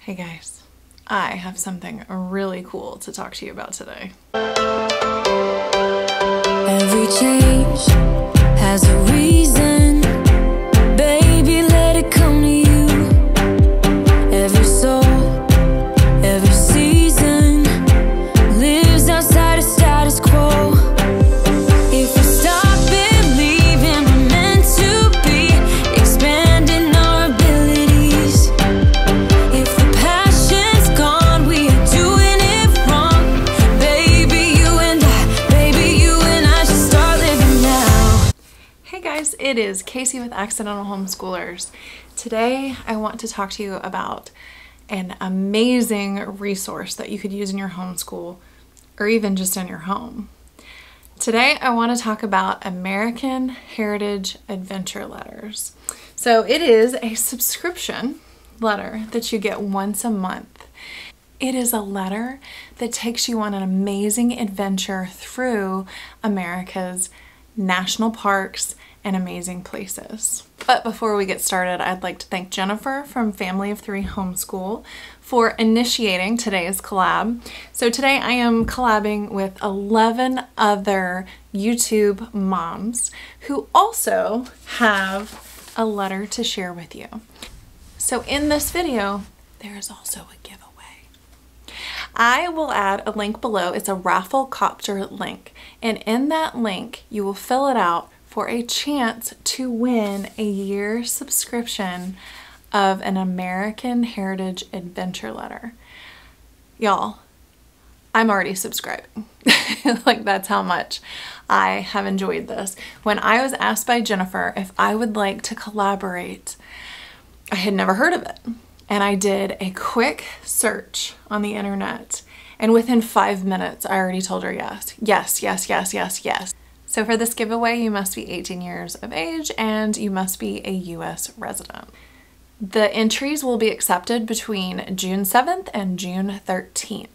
Hey guys, I have something really cool to talk to you about today. Every change has a reason, baby, let it come to you. Every soul, every season lives outside of status quo. If we stop believing we're meant to be, expanding our abilities. If the passion's gone, we are doing it wrong. Baby, you and I should start living now. Hey guys, it is Casey with Accidental Homeschoolers. Today I want to talk to you about an amazing resource that you could use in your homeschool or even just in your home. Today I want to talk about American Heritage Adventure Letters. So it is a subscription letter that you get once a month. It is a letter that takes you on an amazing adventure through America's national parks and amazing places. But before we get started, I'd like to thank Jennifer from Family of Three Homeschool for initiating today's collab. So today I am collabing with 11 other YouTube moms who also have a letter to share with you. So in this video, there is also a giveaway. I will add a link below. It's a Rafflecopter link. And in that link, you will fill it out for a chance to win a year subscription of an American Heritage Adventure Letter. Y'all, I'm already subscribing. Like, that's how much I have enjoyed this. When I was asked by Jennifer if I would like to collaborate, I had never heard of it. And I did a quick search on the internet, and within 5 minutes, I already told her yes. Yes, yes, yes, yes, yes. So for this giveaway, you must be 18 years of age and you must be a US resident. The entries will be accepted between June 7th and June 13th.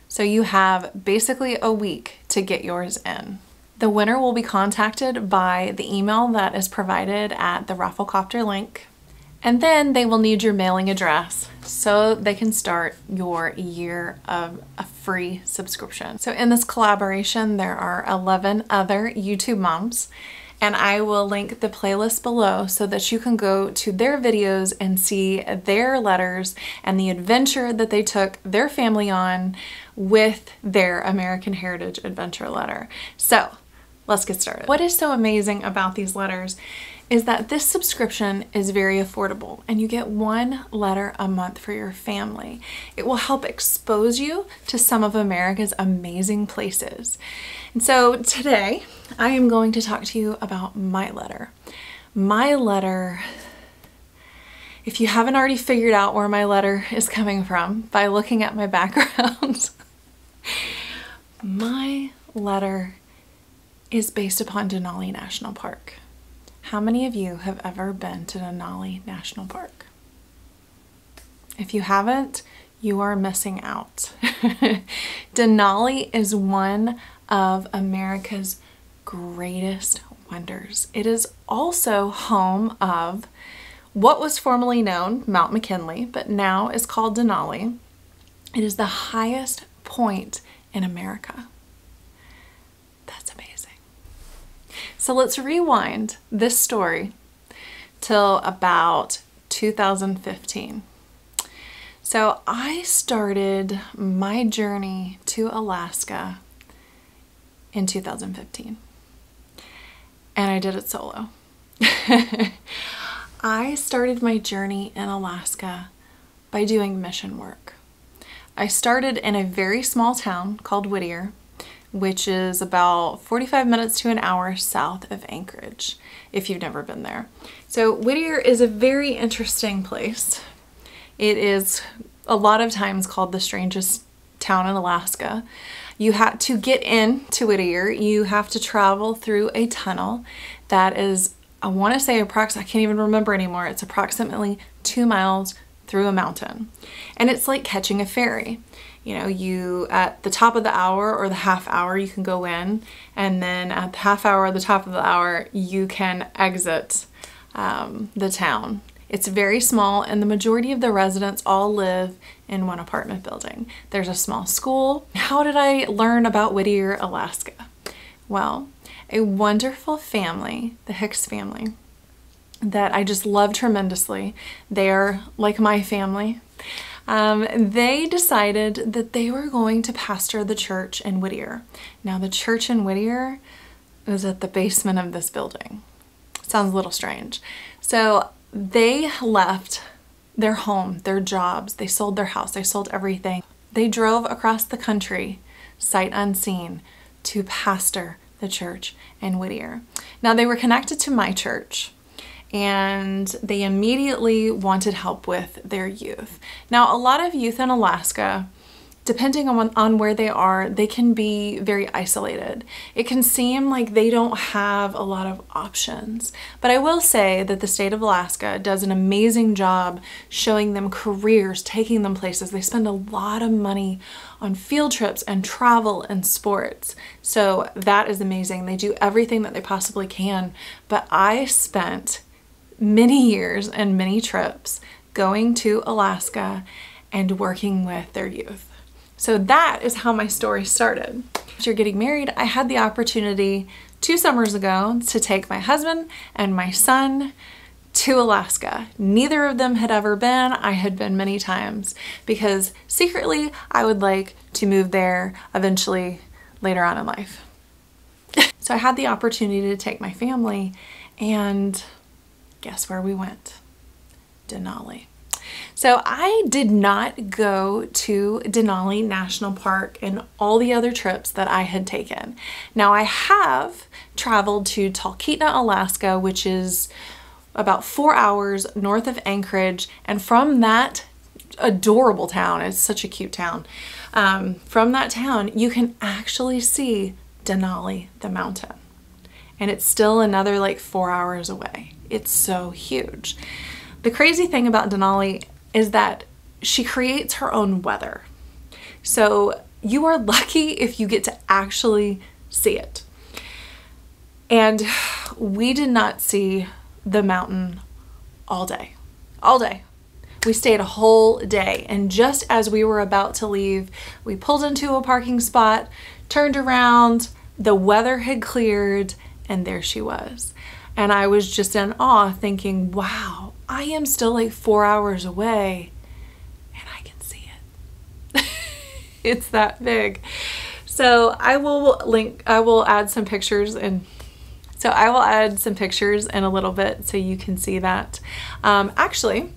So you have basically a week to get yours in. The winner will be contacted by the email that is provided at the Rafflecopter link. And then they will need your mailing address so they can start your year of a free subscription. So in this collaboration, there are 11 other YouTube moms, and I will link the playlist below so that you can go to their videos and see their letters and the adventure that they took their family on with their American Heritage Adventure Letter. So let's get started. What is so amazing about these letters is that this subscription is very affordable and you get one letter a month for your family. It will help expose you to some of America's amazing places. And so today I am going to talk to you about my letter. My letter, if you haven't already figured out where my letter is coming from by looking at my background, my letter is based upon Denali National Park. How many of you have ever been to Denali National Park? If you haven't, you are missing out. Denali is one of America's greatest wonders. It is also home of what was formerly known Mount McKinley, but now is called Denali. It is the highest point in America. That's amazing. So let's rewind this story till about 2015. So I started my journey to Alaska in 2015, and I did it solo. I started my journey in Alaska by doing mission work. I started in a very small town called Whittier, which is about 45 minutes to an hour south of Anchorage, if you've never been there. So Whittier is a very interesting place. It is a lot of times called the strangest town in Alaska. You have to get into Whittier, you have to travel through a tunnel that is, I want to say I can't even remember anymore, it's approximately 2 miles through a mountain. And it's like catching a ferry. You know, you at the top of the hour or the half hour you can go in, and then at the half hour or the top of the hour you can exit the town. It's very small, and the majority of the residents all live in one apartment building. There's a small school. How did I learn about Whittier, Alaska? Well, a wonderful family, the Hicks family, that I just love tremendously. They're like my family. They decided that they were going to pastor the church in Whittier. Now, the church in Whittier is at the basement of this building. Sounds a little strange. So they left their home, their jobs, they sold their house, they sold everything. They drove across the country, sight unseen, to pastor the church in Whittier. Now, they were connected to my church, and they immediately wanted help with their youth. Now, a lot of youth in Alaska, depending on where they are, they can be very isolated. It can seem like they don't have a lot of options. But I will say that the state of Alaska does an amazing job showing them careers, taking them places. They spend a lot of money on field trips and travel and sports. So that is amazing. They do everything that they possibly can. But I spent many years and many trips going to Alaska and working with their youth. So that is how my story started. After getting married, I had the opportunity 2 summers ago to take my husband and my son to Alaska. Neither of them had ever been. I had been many times because secretly I would like to move there eventually later on in life. So I had the opportunity to take my family, and guess where we went? Denali. So I did not go to Denali National Park and all the other trips that I had taken. Now, I have traveled to Talkeetna, Alaska, which is about 4 hours north of Anchorage, and from that adorable town, it's such a cute town, from that town you can actually see Denali, the mountain, and it's still another like 4 hours away. It's so huge. The crazy thing about Denali is that she creates her own weather. So you are lucky if you get to actually see it. And we did not see the mountain all day. All day. We stayed a whole day. And just as we were about to leave, we pulled into a parking spot, turned around, the weather had cleared, and there she was. And I was just in awe thinking, wow, I am still like 4 hours away and I can see it. It's that big. So I will add some pictures in a little bit so you can see that. Actually,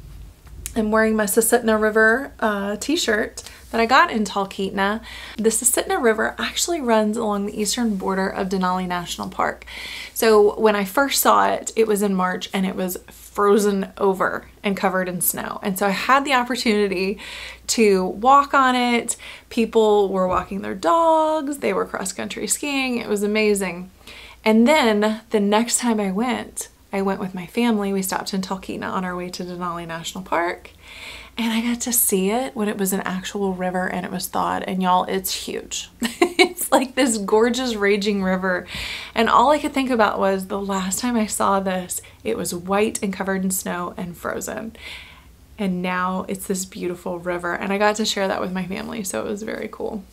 I'm wearing my Susitna River t-shirt that I got in Talkeetna. The Susitna River actually runs along the eastern border of Denali National Park. So when I first saw it, it was in March and it was frozen over and covered in snow. And so I had the opportunity to walk on it. People were walking their dogs, they were cross-country skiing. It was amazing. And then the next time I went with my family. We stopped in Talkeetna on our way to Denali National Park, and I got to see it when it was an actual river and it was thawed. And y'all, it's huge. It's like this gorgeous raging river. And all I could think about was the last time I saw this, it was white and covered in snow and frozen. And now it's this beautiful river. And I got to share that with my family, so it was very cool.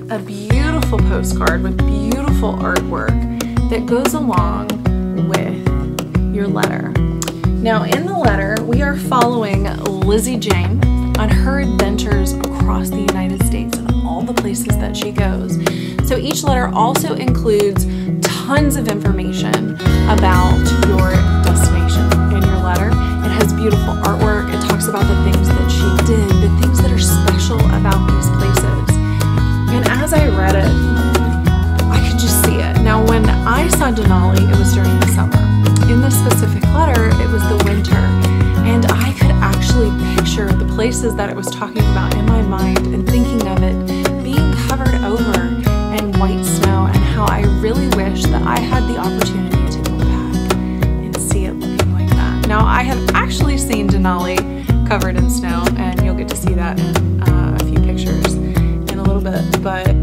A beautiful postcard with beautiful artwork that goes along with your letter. Now, in the letter, we are following Lizzie Jane on her adventures across the United States and all the places that she goes. So each letter also includes tons of information about your destination in your letter. It has beautiful artwork. It talks about the things that she did, the things that are special about these places. And as I read it, I could just see it. Now, when I saw Denali, it was during the summer. In this specific letter, it was the winter. And I could actually picture the places that it was talking about in my mind and thinking of it being covered over in white snow, and how I really wish that I had the opportunity to go back and see it looking like that. Now, I have actually seen Denali covered in snow, and you'll get to see that in a few pictures in a little bit, but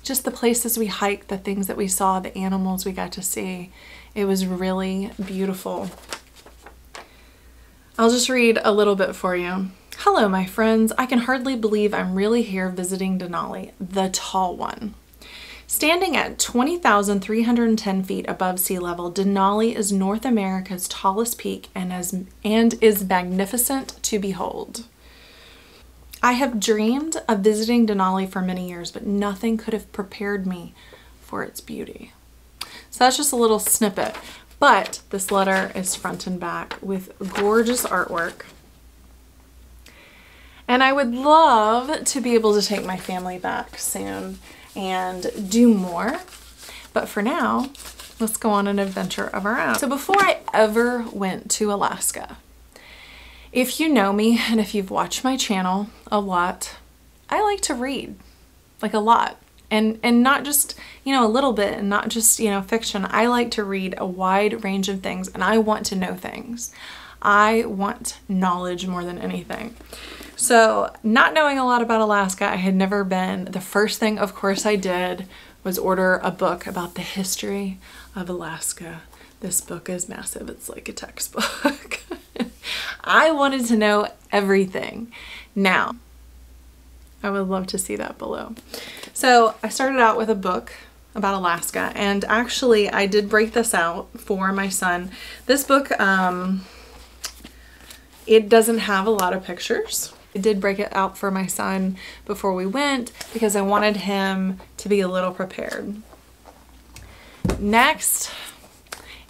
just the places we hiked, the things that we saw, the animals we got to see. It was really beautiful. I'll just read a little bit for you. Hello, my friends. I can hardly believe I'm really here visiting Denali, the tall one. Standing at 20,310 feet above sea level, Denali is North America's tallest peak and is magnificent to behold. I have dreamed of visiting Denali for many years, but nothing could have prepared me for its beauty. So that's just a little snippet, but this letter is front and back with gorgeous artwork. And I would love to be able to take my family back soon and do more. But for now, let's go on an adventure of our own. So before I ever went to Alaska, if you know me and if you've watched my channel a lot, I like to read, like a lot. And not just, you know, a little bit, and not just, you know, fiction. I like to read a wide range of things, and I want to know things. I want knowledge more than anything. So not knowing a lot about Alaska, I had never been. The first thing, of course, I did was order a book about the history of Alaska. This book is massive. It's like a textbook. I wanted to know everything. Now, I would love to see that below. So I started out with a book about Alaska, and actually I did break this out for my son. This book, it doesn't have a lot of pictures. I did break it out for my son before we went because I wanted him to be a little prepared. Next,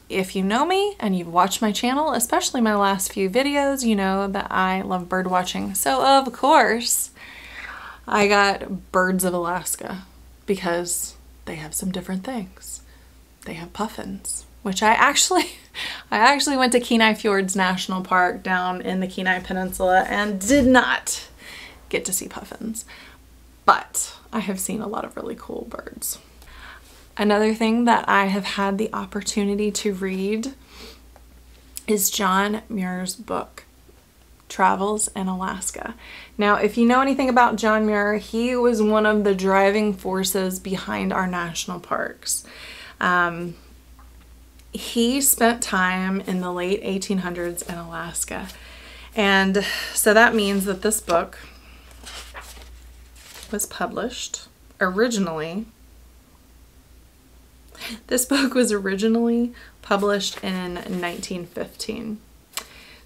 if you know me and you've watched my channel, especially my last few videos, you know that I love bird watching. So of course, I got Birds of Alaska because they have some different things. They have puffins, which I actually went to Kenai Fjords National Park down in the Kenai Peninsula and did not get to see puffins, but I have seen a lot of really cool birds. Another thing that I have had the opportunity to read is John Muir's book, Travels in Alaska. Now, if you know anything about John Muir, he was one of the driving forces behind our national parks. He spent time in the late 1800s in Alaska. And so that means that this book was published originally. This book was originally published in 1915.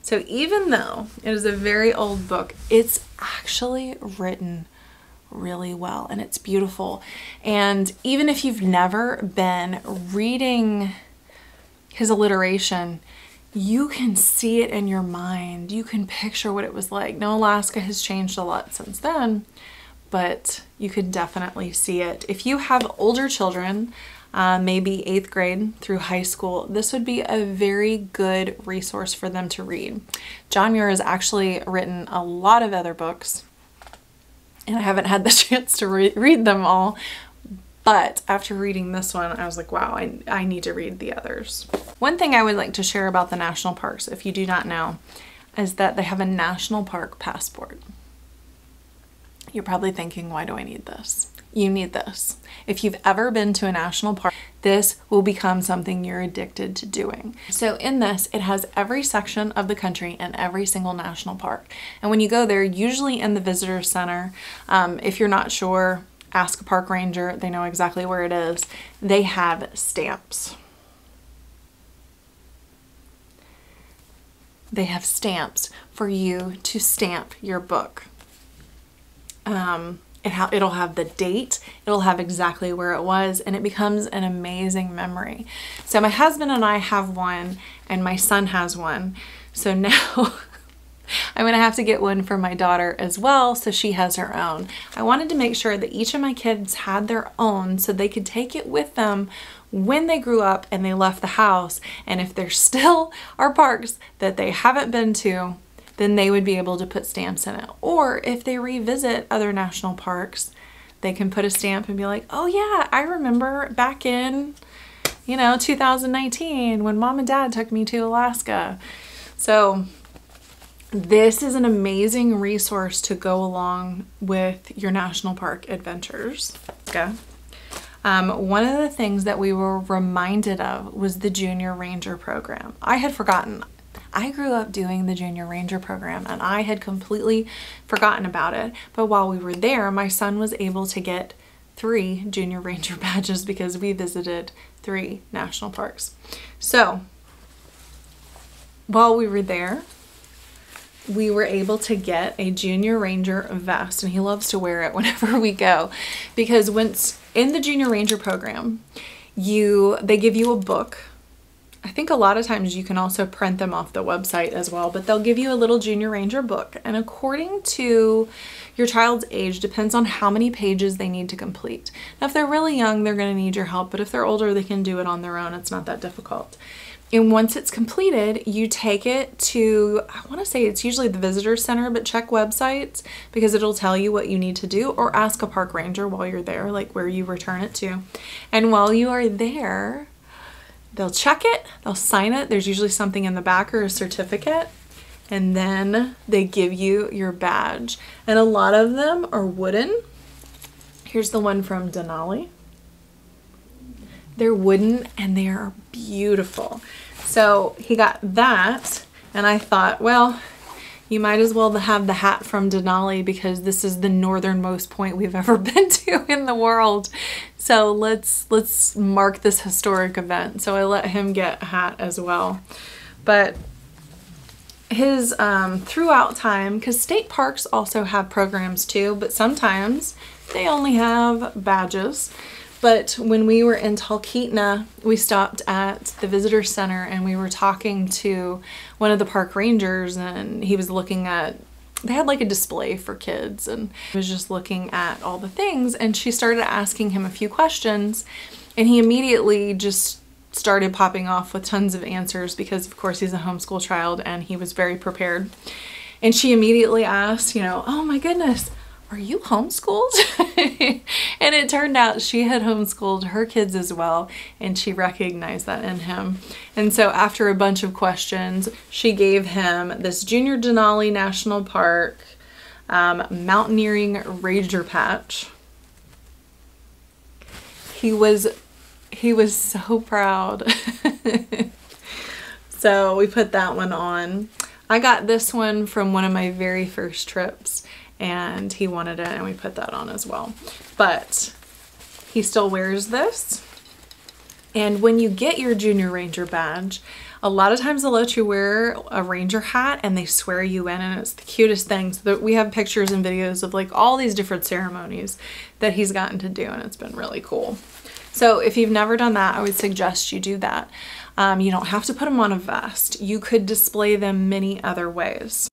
So even though it is a very old book, it's actually written really well and it's beautiful. And even if you've never been reading his alliteration, you can see it in your mind. You can picture what it was like. Now, Alaska has changed a lot since then, but you could definitely see it. If you have older children, maybe 8th grade through high school, this would be a very good resource for them to read. John Muir has actually written a lot of other books, and I haven't had the chance to read them all, but after reading this one, I was like, wow, I need to read the others. One thing I would like to share about the national parks, if you do not know, is that they have a national park passport. You're probably thinking, why do I need this? You need this. If you've ever been to a national park, this will become something you're addicted to doing. So in this, it has every section of the country and every single national park. And when you go there, usually in the visitor center, if you're not sure, ask a park ranger. They know exactly where it is. They have stamps. They have stamps for you to stamp your book. It'll have the date, it'll have exactly where it was, and it becomes an amazing memory. So my husband and I have one, and my son has one. So now I'm gonna have to get one for my daughter as well, so she has her own. I wanted to make sure that each of my kids had their own so they could take it with them when they grew up and they left the house. And if there still are parks that they haven't been to, then they would be able to put stamps in it. Or if they revisit other national parks, they can put a stamp and be like, oh yeah, I remember back in, 2019 when Mom and Dad took me to Alaska. So this is an amazing resource to go along with your national park adventures. Okay. One of the things that we were reminded of was the Junior Ranger program. I had forgotten. I grew up doing the Junior Ranger program and I had completely forgotten about it. But while we were there, my son was able to get 3 Junior Ranger badges because we visited 3 national parks. So while we were there, we were able to get a Junior Ranger vest, and he loves to wear it whenever we go, because once in the Junior Ranger program, they give you a book. I think a lot of times you can also print them off the website as well, but they'll give you a little Junior Ranger book, and according to your child's age, depends on how many pages they need to complete. Now, if they're really young, they're going to need your help, but if they're older, they can do it on their own. It's not that difficult. And once it's completed, you take it to, I want to say it's usually the visitor center, but check websites because it'll tell you what you need to do, or ask a park ranger while you're there, like where you return it to. And while you are there, they'll check it, they'll sign it. There's usually something in the back or a certificate, and then they give you your badge. And a lot of them are wooden. Here's the one from Denali. They're wooden and they are beautiful. So he got that, and I thought, well, you might as well have the hat from Denali because this is the northernmost point we've ever been to in the world. So let's mark this historic event. So I let him get a hat as well. But his throughout time, because state parks also have programs too, but sometimes they only have badges. But when we were in Talkeetna, we stopped at the visitor center and we were talking to one of the park rangers, and he was looking at, they had like a display for kids, and he was just looking at all the things, and she started asking him a few questions, and he immediately just started popping off with tons of answers because of course he's a homeschool child and he was very prepared. And she immediately asked, oh my goodness, are you homeschooled? And it turned out she had homeschooled her kids as well, and she recognized that in him. And so after a bunch of questions, she gave him this Junior Denali National Park Mountaineering Ranger patch. He was so proud. So we put that one on. I got this one from one of my very first trips, and he wanted it, and we put that on as well. But he still wears this. And when you get your Junior Ranger badge, a lot of times they'll let you wear a ranger hat and they swear you in, and it's the cutest thing. So we have pictures and videos of like all these different ceremonies that he's gotten to do, and it's been really cool. So if you've never done that, I would suggest you do that. You don't have to put them on a vest. You could display them many other ways.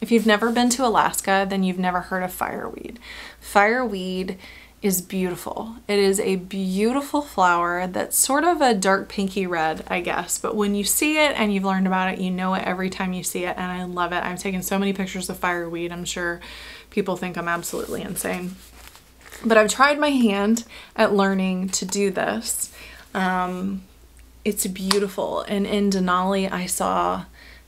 If you've never been to Alaska, then you've never heard of fireweed. Fireweed is beautiful. It is a beautiful flower that's sort of a dark pinky red, I guess. But when you see it and you've learned about it, you know it every time you see it, and I love it. I've taken so many pictures of fireweed. I'm sure people think I'm absolutely insane. But I've tried my hand at learning to do this. It's beautiful. And in Denali, I saw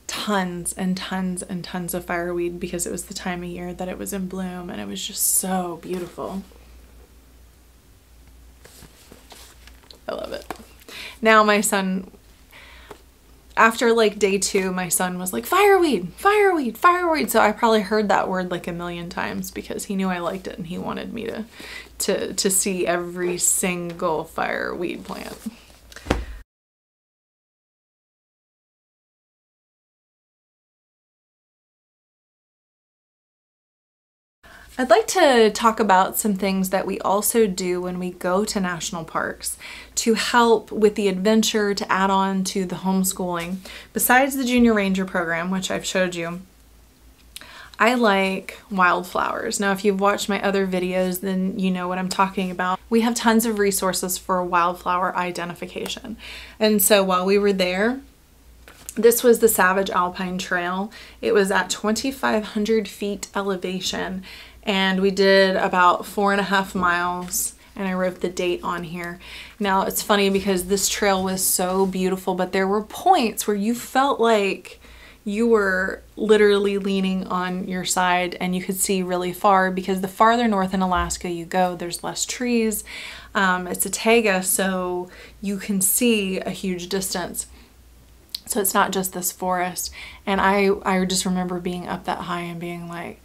tons and tons and tons of fireweed because it was the time of year that it was in bloom, and it was just so beautiful. I love it. Now my son, after like day 2, my son was like, fireweed, fireweed, fireweed. So I probably heard that word like a million times because he knew I liked it and he wanted me to see every single fireweed plant. I'd like to talk about some things that we also do when we go to national parks to help with the adventure, to add on to the homeschooling. Besides the Junior Ranger program, which I've showed you, I like wildflowers. Now, if you've watched my other videos, then you know what I'm talking about. We have tons of resources for wildflower identification. And so while we were there, this was the Savage Alpine Trail. It was at 2,500 feet elevation, and we did about 4.5 miles, and I wrote the date on here. Now, it's funny because this trail was so beautiful, but there were points where you felt like you were literally leaning on your side and you could see really far, because the farther north in Alaska you go, there's less trees. It's a taiga, so you can see a huge distance. So it's not just this forest. And I just remember being up that high and being like,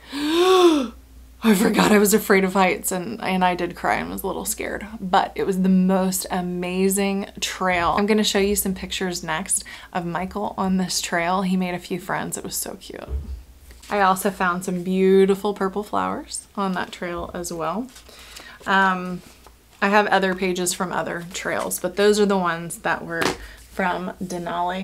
I forgot I was afraid of heights, and I did cry and was a little scared, but it was the most amazing trail. I'm gonna show you some pictures next of Michael on this trail. He made a few friends. It was so cute. I also found some beautiful purple flowers on that trail as well. I have other pages from other trails, but those are the ones that were from Denali.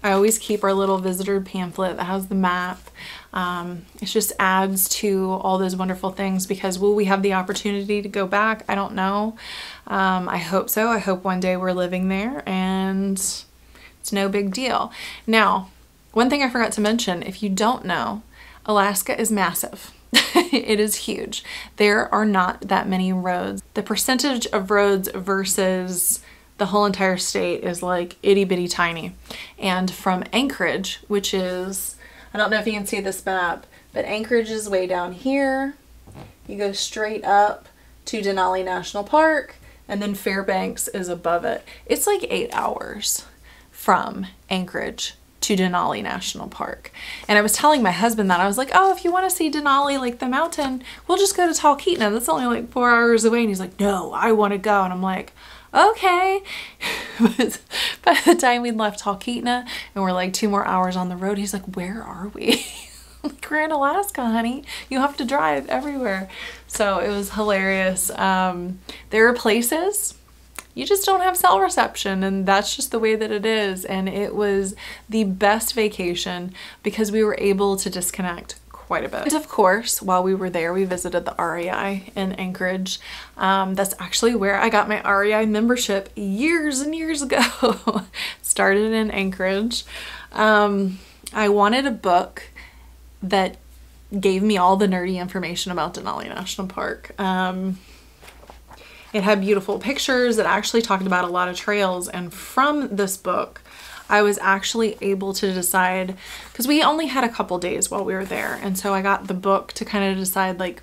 I always keep our little visitor pamphlet that has the map. It just adds to all those wonderful things, because will we have the opportunity to go back? I don't know. I hope so. I hope one day we're living there and it's no big deal. Now, one thing I forgot to mention, if you don't know, Alaska is massive. It is huge. There are not that many roads. The percentage of roads versus the whole entire state is like itty bitty tiny. And from Anchorage, which is, I don't know if you can see this map, but Anchorage is way down here. You go straight up to Denali National Park, and then Fairbanks is above it. It's like 8 hours from Anchorage to Denali National Park. And I was telling my husband that, I was like, oh, if you want to see Denali, like the mountain, we'll just go to Talkeetna. That's only like 4 hours away. And he's like, no, I want to go. And I'm like, okay. But by the time we left Talkeetna and we're like 2 more hours on the road, he's like, where are we? Like, we're in Alaska, honey. You have to drive everywhere. So it was hilarious. There are places you just don't have cell reception, and that's just the way that it is. And it was the best vacation because we were able to disconnect quite a bit. And of course, while we were there, we visited the REI in Anchorage. That's actually where I got my REI membership years and years ago. Started in Anchorage. I wanted a book that gave me all the nerdy information about Denali National Park. It had beautiful pictures. It actually talked about a lot of trails. And from this book, I was actually able to decide, because we only had a couple days while we were there. And so I got the book to kind of decide like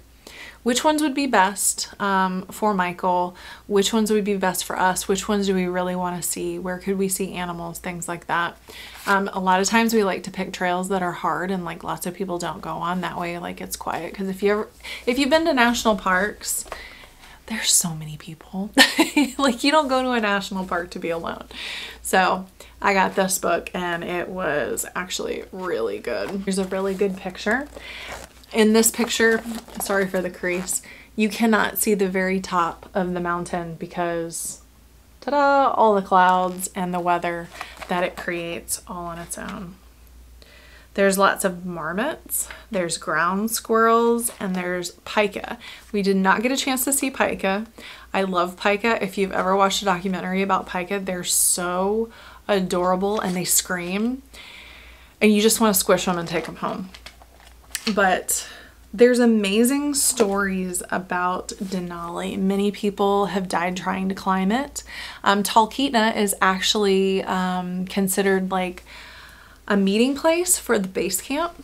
which ones would be best for Michael, which ones would be best for us, which ones do we really want to see, where could we see animals, things like that. A lot of times we like to pick trails that are hard and like lots of people don't go on, that way like it's quiet. Because if you've been to national parks, there's so many people. Like, you don't go to a national park to be alone. So I got this book and it was actually really good. Here's a really good picture. In this picture, sorry for the crease, you cannot see the very top of the mountain because, ta-da, all the clouds and the weather that it creates all on its own. There's lots of marmots, there's ground squirrels, and there's pika. We did not get a chance to see pika. I love pika. If you've ever watched a documentary about pika, they're so adorable and they scream and you just want to squish them and take them home. But there's amazing stories about Denali. Many people have died trying to climb it. Talkeetna is actually considered like a meeting place for the base camp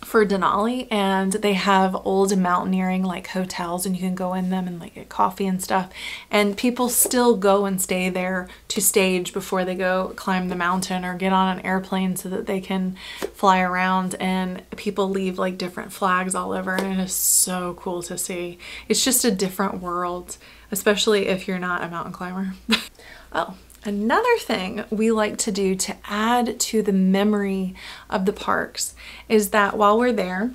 for Denali, and they have old mountaineering like hotels, and you can go in them and like get coffee and stuff, and people still go and stay there to stage before they go climb the mountain or get on an airplane so that they can fly around, and people leave like different flags all over, and it is so cool to see. It's just a different world, especially if you're not a mountain climber. Oh, another thing we like to do to add to the memory of the parks is that while we're there,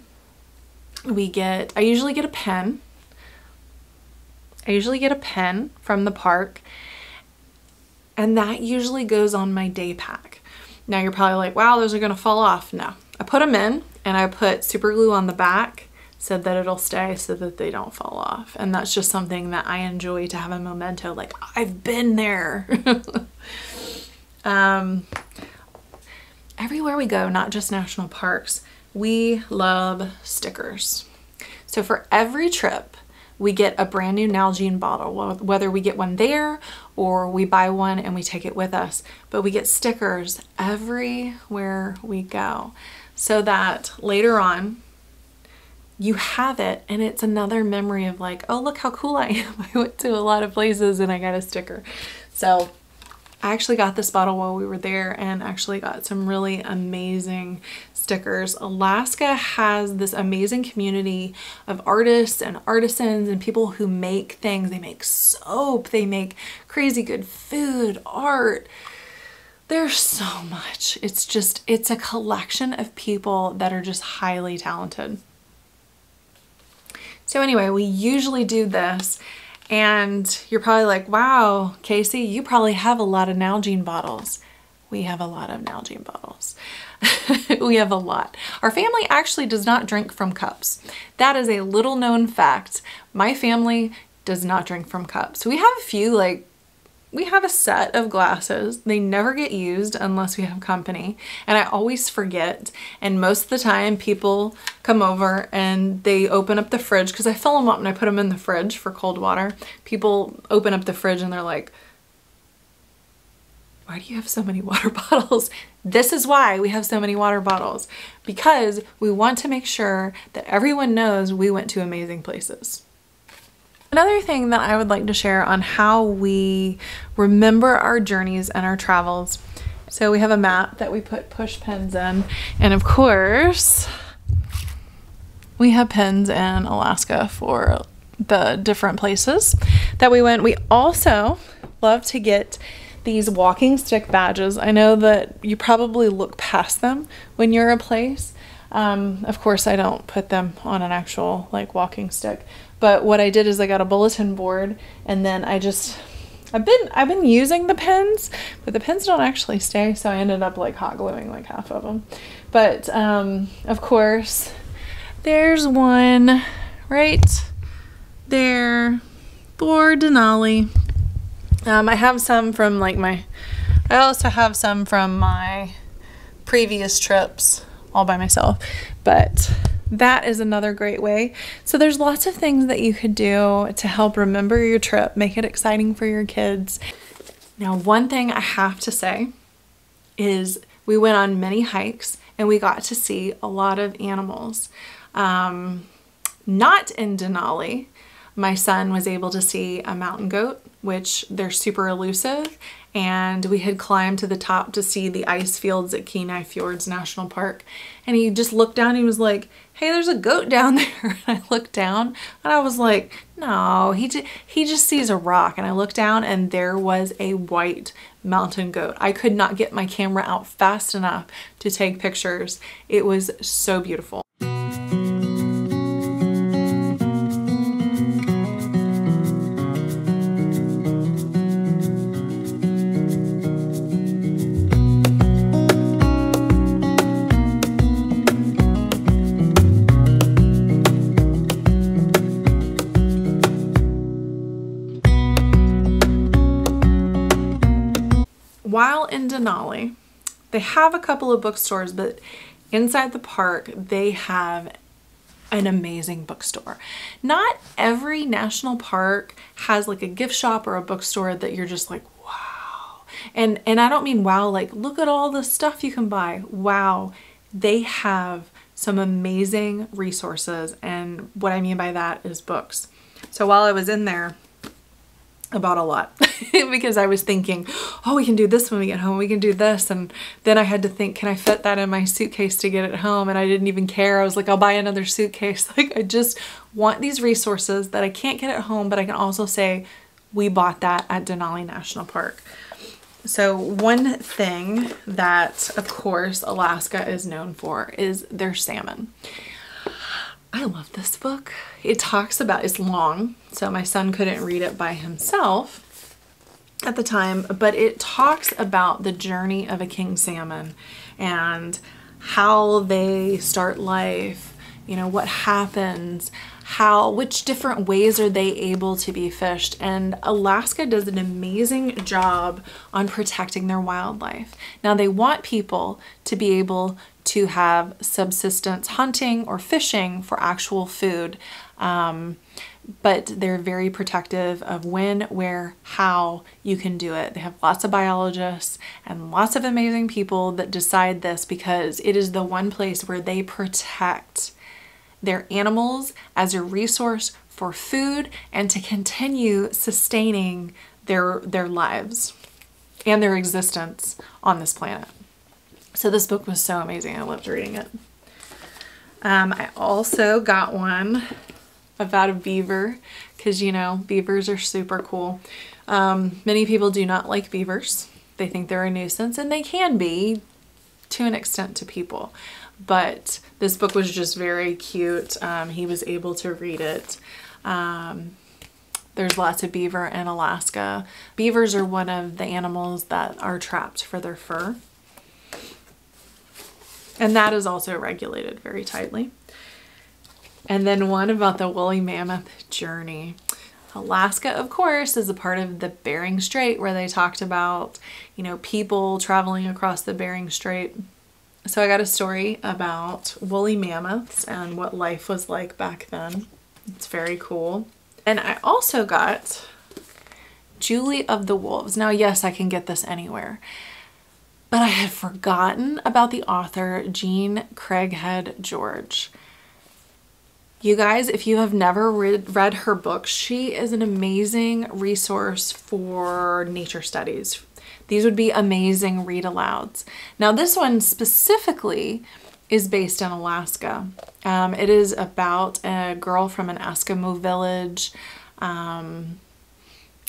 I usually get a pen. I usually get a pen from the park, and that usually goes on my day pack. Now you're probably like, wow, those are gonna fall off. No, I put them in and I put super glue on the back so that it'll stay so that they don't fall off. And that's just something that I enjoy to have a memento, like I've been there. Everywhere we go, not just national parks, we love stickers. So for every trip, we get a brand new Nalgene bottle, whether we get one there or we buy one and we take it with us, but we get stickers everywhere we go so that later on, you have it and it's another memory of like, oh, look how cool I am. I went to a lot of places and I got a sticker. So I actually got this bottle while we were there and actually got some really amazing stickers. Alaska has this amazing community of artists and artisans and people who make things. They make soap, they make crazy good food, art. There's so much. It's a collection of people that are just highly talented. So anyway, we usually do this, and you're probably like, wow, Casey, you probably have a lot of Nalgene bottles. We have a lot of Nalgene bottles. We have a lot. Our family actually does not drink from cups. That is a little known fact. My family does not drink from cups. We have a few, like, we have a set of glasses. They never get used unless we have company, and I always forget. And most of the time people come over and they open up the fridge, because I fill them up and I put them in the fridge for cold water. People open up the fridge and they're like, why do you have so many water bottles? This is why we have so many water bottles, because we want to make sure that everyone knows we went to amazing places. Another thing that I would like to share on how we remember our journeys and our travels. So we have a map that we put push pins in, and of course we have pins in Alaska for the different places that we went. We also love to get these walking stick badges. I know that you probably look past them when you're a place. Of course I don't put them on an actual like walking stick, but what I did is I got a bulletin board, and then I've been using the pins, but the pins don't actually stay, so I ended up like hot gluing like half of them. But of course there's one right there for Denali. I have some from like I also have some from my previous trips all by myself, but that is another great way. So there's lots of things that you could do to help remember your trip, make it exciting for your kids. Now, one thing I have to say is we went on many hikes and we got to see a lot of animals. Not in Denali. My son was able to see a mountain goat, which they're super elusive, and we had climbed to the top to see the ice fields at Kenai Fjords National Park, and he just looked down and he was like, hey, there's a goat down there. And I looked down and I was like, no, he just sees a rock. And I looked down and there was a white mountain goat. I could not get my camera out fast enough to take pictures. It was so beautiful. while in Denali, they have a couple of bookstores, but inside the park, they have an amazing bookstore. Not every national park has like a gift shop or a bookstore that you're just like, wow. And I don't mean wow, like look at all the stuff you can buy. Wow, they have some amazing resources. And what I mean by that is books. So while I was in there, I bought a lot because I was thinking, oh, we can do this when we get home. We can do this. And then I had to think, can I fit that in my suitcase to get it home? And I didn't even care. I was like, I'll buy another suitcase. Like, I just want these resources that I can't get at home, but I can also say we bought that at Denali National Park. So one thing that, of course, Alaska is known for is their salmon. I love this book. It talks about, it's long, so my son couldn't read it by himself at the time, but it talks about the journey of a king salmon and how they start life, you know, what happens, which different ways are they able to be fished. And Alaska does an amazing job on protecting their wildlife. Now they want people to be able to have subsistence hunting or fishing for actual food. But they're very protective of when, where, how you can do it. They have lots of biologists and lots of amazing people that decide this because it is the one place where they protect their animals as a resource for food and to continue sustaining their lives and their existence on this planet. So this book was so amazing. I loved reading it. I also got one about a beaver because, you know, beavers are super cool. Many people do not like beavers. They think they're a nuisance, and they can be to an extent to people. But this book was just very cute. He was able to read it. There's lots of beaver in Alaska. Beavers are one of the animals that are trapped for their fur. And that is also regulated very tightly. And then one about the woolly mammoth journey. Alaska, of course, is a part of the Bering Strait where they talked about, you know, people traveling across the Bering Strait. So I got a story about woolly mammoths and what life was like back then. It's very cool. And I also got Julie of the Wolves. Now, yes, I can get this anywhere. But I had forgotten about the author, Jean Craighead George. You guys, if you have never read her books, she is an amazing resource for nature studies. These would be amazing read alouds. Now, this one specifically is based in Alaska. It is about a girl from an Eskimo village,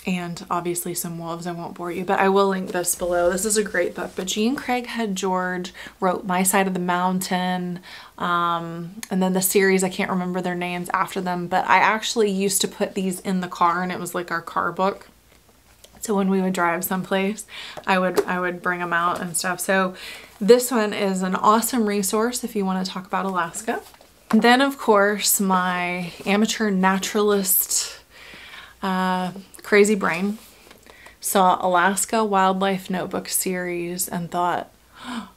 and obviously some wolves. I won't bore you, but I will link this below. This is a great book. But Jean Craighead George wrote My Side of the Mountain, and then the series, I can't remember their names after them, but I actually used to put these in the car, and it was like our car book. So when we would drive someplace, I would bring them out and stuff. So this one is an awesome resource if you want to talk about Alaska. And then, of course, my amateur naturalist crazy brain saw Alaska Wildlife Notebook series and thought, oh,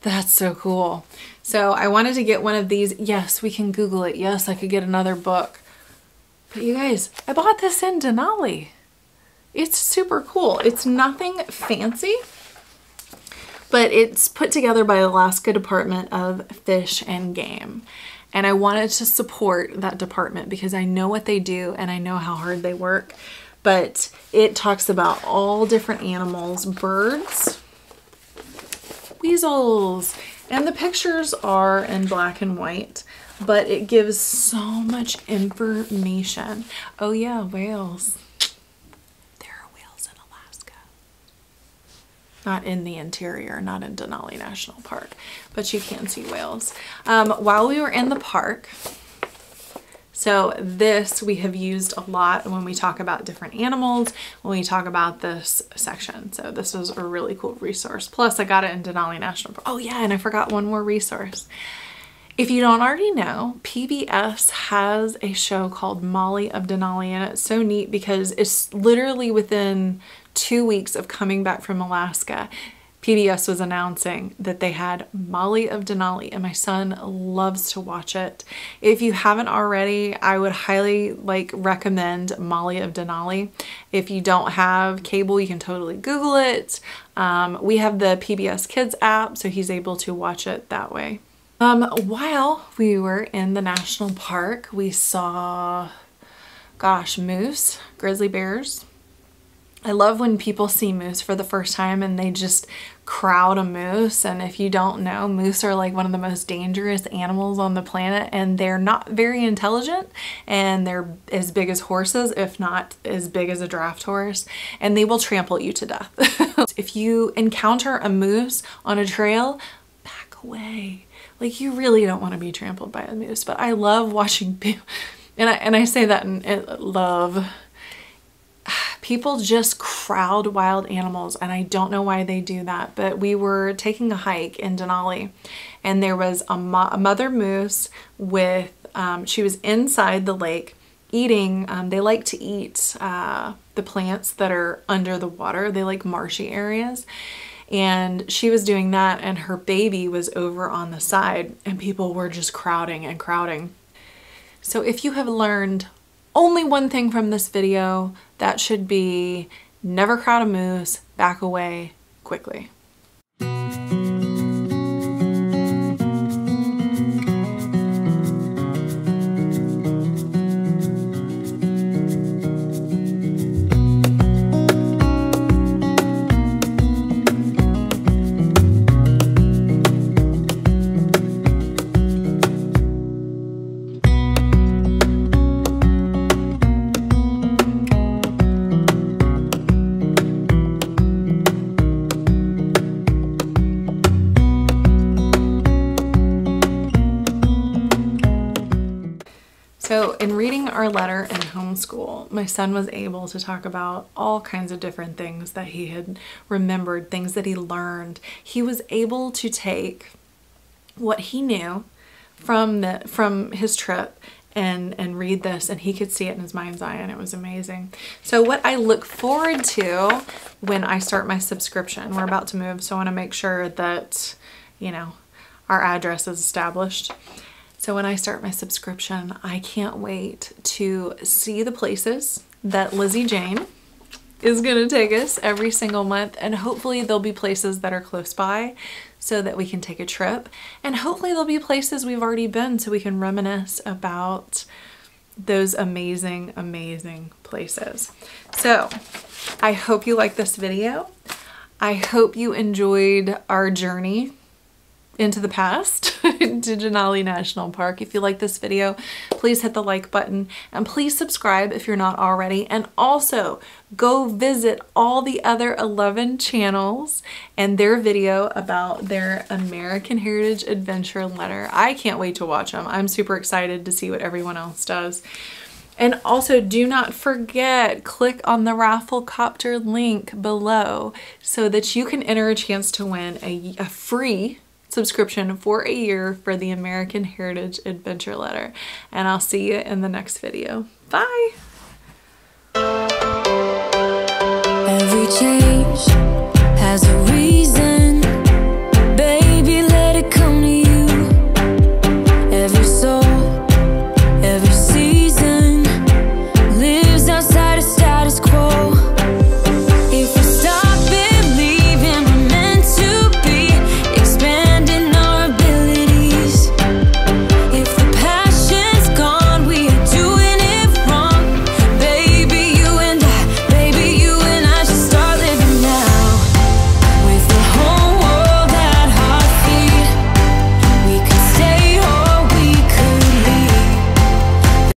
that's so cool. So I wanted to get one of these. Yes, we can Google it. Yes, I could get another book. But you guys, I bought this in Denali. It's super cool. It's nothing fancy, but it's put together by Alaska Department of Fish and Game. And I wanted to support that department because I know what they do and I know how hard they work. But it talks about all different animals, birds, weasels, and the pictures are in black and white, but it gives so much information. Oh yeah, whales. Not in the interior, not in Denali National Park, but you can see whales. While we were in the park, so this we have used a lot when we talk about different animals, when we talk about this section. So this is a really cool resource. Plus I got it in Denali National Park. Oh yeah, and I forgot one more resource. If you don't already know, PBS has a show called Molly of Denali, and it's so neat because it's literally within 2 weeks of coming back from Alaska, PBS was announcing that they had Molly of Denali, and my son loves to watch it. If you haven't already, I would highly recommend Molly of Denali. If you don't have cable, you can totally Google it. We have the PBS Kids app, so he's able to watch it that way. While we were in the national park, we saw, moose, grizzly bears. I love when people see moose for the first time and they just crowd a moose. And if you don't know, moose are like one of the most dangerous animals on the planet, and they're not very intelligent, and they're as big as horses, if not as big as a draft horse, and they will trample you to death. If you encounter a moose on a trail, back away. Like, you really don't want to be trampled by a moose. But I love watching people, and I say that in love. People just crowd wild animals, and I don't know why they do that, but we were taking a hike in Denali, and there was a mother moose with, she was inside the lake eating, they like to eat the plants that are under the water. They like marshy areas, and she was doing that, and her baby was over on the side, and people were just crowding and crowding. So if you have learned only one thing from this video, that should be never crowd a moose, back away quickly. So in reading our letter in homeschool, my son was able to talk about all kinds of different things that he had remembered, things that he learned. He was able to take what he knew from his trip and read this, and he could see it in his mind's eye, and it was amazing. So what I look forward to when I start my subscription, we're about to move, so I want to make sure that, you know, our address is established. So when I start my subscription, I can't wait to see the places that Lizzie Jane is going to take us every single month. And hopefully there'll be places that are close by so that we can take a trip. And hopefully there'll be places we've already been so we can reminisce about those amazing, amazing places. So I hope you like this video. I hope you enjoyed our journey into the past to Denali National Park. If you like this video, please hit the like button, and please subscribe if you're not already, and also go visit all the other 11 channels and their video about their American Heritage Adventure Letter. I can't wait to watch them. I'm super excited to see what everyone else does. And also, do not forget, click on the Rafflecopter link below so that you can enter a chance to win a free subscription for a year for the American Heritage Adventure Letter. And I'll see you in the next video. Bye! Every change